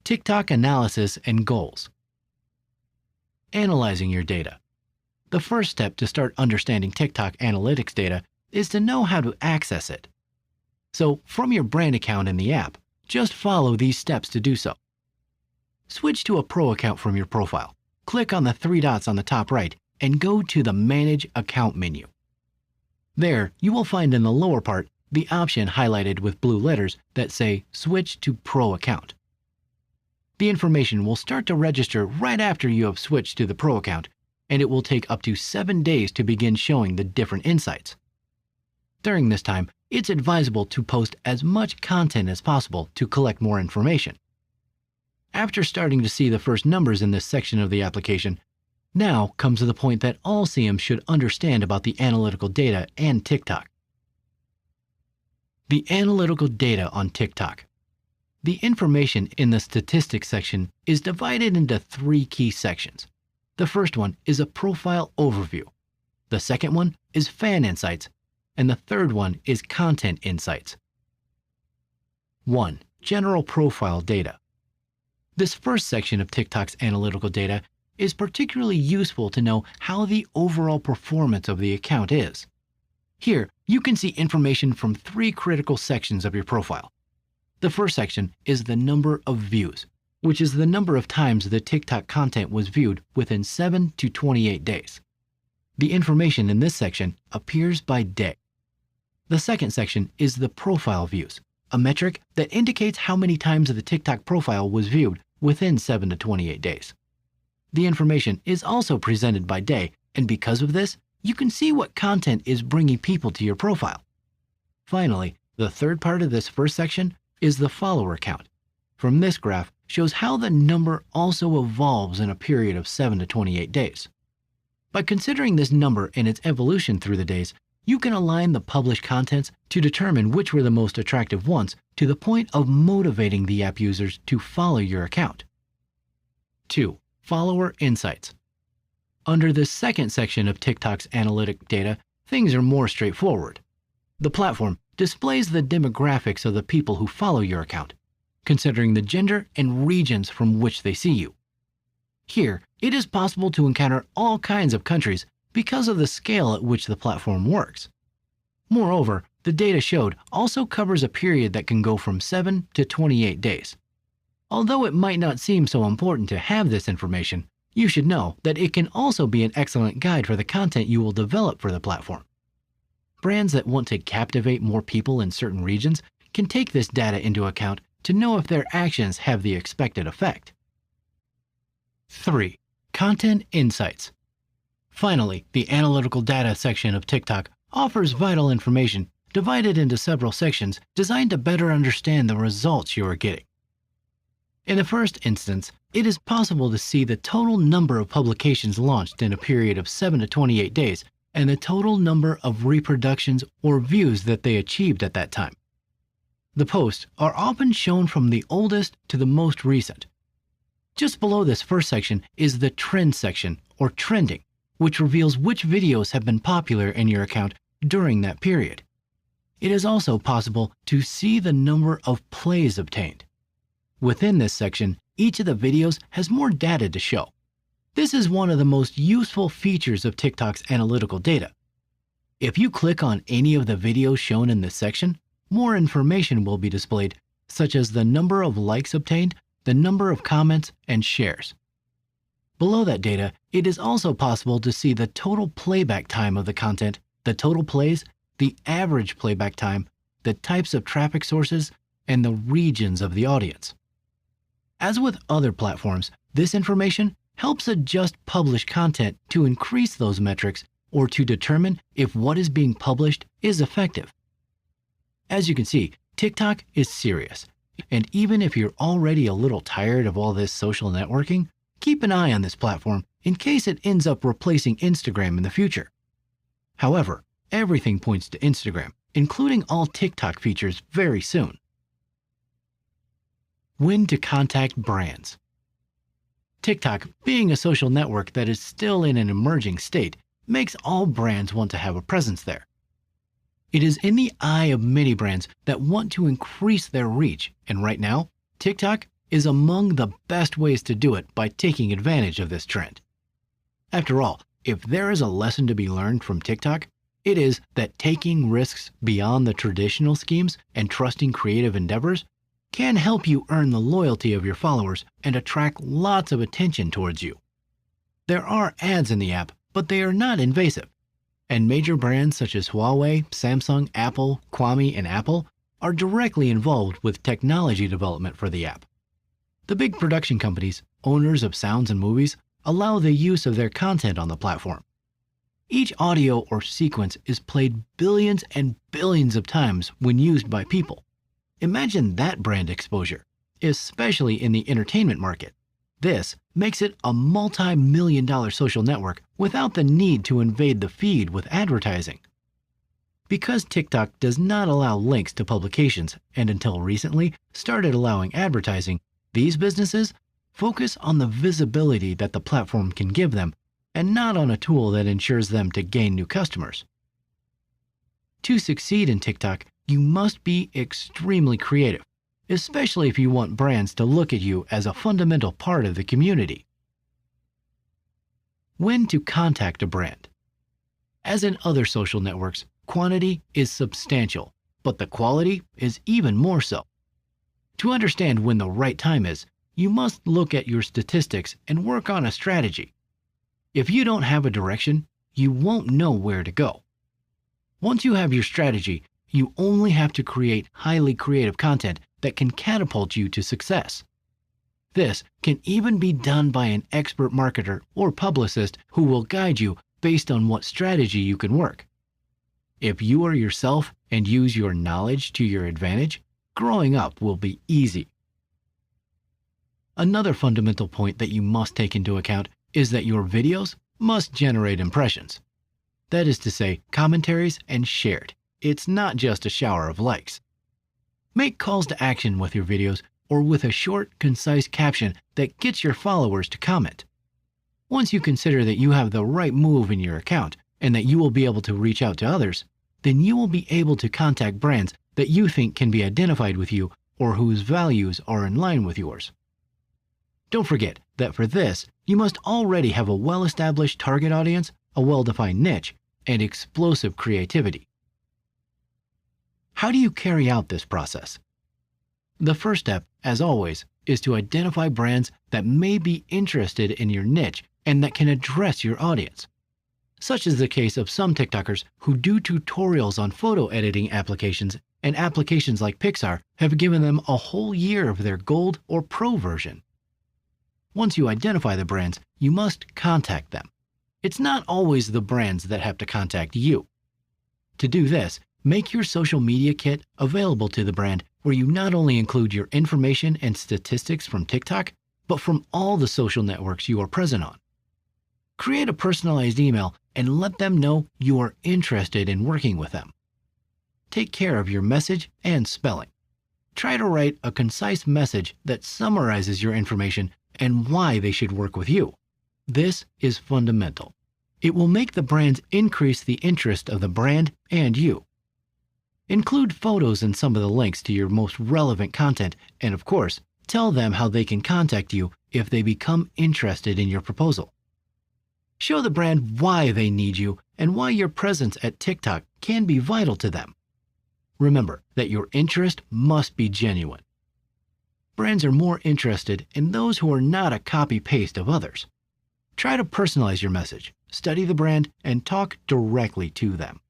TikTok analysis and goals. Analyzing your data. The first step to start understanding TikTok analytics data is to know how to access it. So, from your brand account in the app, just follow these steps to do so. Switch to a pro account from your profile. Click on the three dots on the top right and go to the Manage Account menu. There, you will find in the lower part the option highlighted with blue letters that say Switch to Pro Account. The information will start to register right after you have switched to the Pro account, and it will take up to 7 days to begin showing the different insights. During this time, it's advisable to post as much content as possible to collect more information. After starting to see the first numbers in this section of the application, now comes the point that all CMs should understand about the analytical data and TikTok. The analytical data on TikTok. The information in the statistics section is divided into 3 key sections. The first one is a profile overview. The second one is fan insights. And the third one is content insights. 1. General profile data. This first section of TikTok's analytical data is particularly useful to know how the overall performance of the account is. Here, you can see information from 3 critical sections of your profile. The first section is the number of views, which is the number of times the TikTok content was viewed within 7 to 28 days. The information in this section appears by day. The second section is the profile views, a metric that indicates how many times the TikTok profile was viewed within 7 to 28 days. The information is also presented by day, and because of this, you can see what content is bringing people to your profile. Finally, the third part of this first section is the follower count. From this graph shows how the number also evolves in a period of 7 to 28 days. By considering this number and its evolution through the days, you can align the published contents to determine which were the most attractive ones to the point of motivating the app users to follow your account. 2. Follower insights. Under this second section of TikTok's analytic data, things are more straightforward. The platform displays the demographics of the people who follow your account, considering the gender and regions from which they see you. Here, it is possible to encounter all kinds of countries because of the scale at which the platform works. Moreover, the data showed also covers a period that can go from 7 to 28 days. Although it might not seem so important to have this information, you should know that it can also be an excellent guide for the content you will develop for the platform. Brands that want to captivate more people in certain regions can take this data into account to know if their actions have the expected effect. 3. Content insights. Finally, the analytical data section of TikTok offers vital information divided into several sections designed to better understand the results you are getting. In the first instance, it is possible to see the total number of publications launched in a period of 7 to 28 days and the total number of reproductions or views that they achieved at that time. The posts are often shown from the oldest to the most recent. Just below this first section is the trend section, or trending, which reveals which videos have been popular in your account during that period. It is also possible to see the number of plays obtained. Within this section, each of the videos has more data to show. This is one of the most useful features of TikTok's analytical data. If you click on any of the videos shown in this section, more information will be displayed, such as the number of likes obtained, the number of comments, and shares. Below that data, it is also possible to see the total playback time of the content, the total plays, the average playback time, the types of traffic sources, and the regions of the audience. As with other platforms, this information helps adjust published content to increase those metrics or to determine if what is being published is effective. As you can see, TikTok is serious, and even if you're already a little tired of all this social networking, keep an eye on this platform in case it ends up replacing Instagram in the future. However, everything points to Instagram, including all TikTok features very soon. When to contact brands. TikTok, being a social network that is still in an emerging state, makes all brands want to have a presence there. It is in the eye of many brands that want to increase their reach, and right now, TikTok is among the best ways to do it by taking advantage of this trend. After all, if there is a lesson to be learned from TikTok, it is that taking risks beyond the traditional schemes and trusting creative endeavors can help you earn the loyalty of your followers and attract lots of attention towards you. There are ads in the app, but they are not invasive. And major brands such as Huawei, Samsung, Apple, Xiaomi, and Apple are directly involved with technology development for the app. The big production companies, owners of sounds and movies, allow the use of their content on the platform. Each audio or sequence is played billions and billions of times when used by people. Imagine that brand exposure, especially in the entertainment market. This makes it a multi-million-dollar social network without the need to invade the feed with advertising. Because TikTok does not allow links to publications and until recently started allowing advertising, these businesses focus on the visibility that the platform can give them and not on a tool that ensures them to gain new customers. To succeed in TikTok, you must be extremely creative, especially if you want brands to look at you as a fundamental part of the community. When to contact a brand. As in other social networks, quantity is substantial, but the quality is even more so. To understand when the right time is, you must look at your statistics and work on a strategy. If you don't have a direction, you won't know where to go. Once you have your strategy, you only have to create highly creative content that can catapult you to success. This can even be done by an expert marketer or publicist who will guide you based on what strategy you can work. If you are yourself and use your knowledge to your advantage, growing up will be easy. Another fundamental point that you must take into account is that your videos must generate impressions. That is to say, commentaries and shared. It's not just a shower of likes. Make calls to action with your videos or with a short, concise caption that gets your followers to comment. Once you consider that you have the right move in your account and that you will be able to reach out to others, then you will be able to contact brands that you think can be identified with you or whose values are in line with yours. Don't forget that for this, you must already have a well-established target audience, a well-defined niche, and explosive creativity. How do you carry out this process? The first step, as always, is to identify brands that may be interested in your niche and that can address your audience. Such is the case of some TikTokers who do tutorials on photo editing applications, and applications like Pixar have given them a whole year of their Gold or Pro version. Once you identify the brands, you must contact them. It's not always the brands that have to contact you. To do this, make your social media kit available to the brand where you not only include your information and statistics from TikTok, but from all the social networks you are present on. Create a personalized email and let them know you are interested in working with them. Take care of your message and spelling. Try to write a concise message that summarizes your information and why they should work with you. This is fundamental. It will make the brands increase the interest of the brand and you. Include photos in some of the links to your most relevant content, and of course, tell them how they can contact you if they become interested in your proposal. Show the brand why they need you and why your presence at TikTok can be vital to them. Remember that your interest must be genuine. Brands are more interested in those who are not a copy-paste of others. Try to personalize your message, study the brand, and talk directly to them.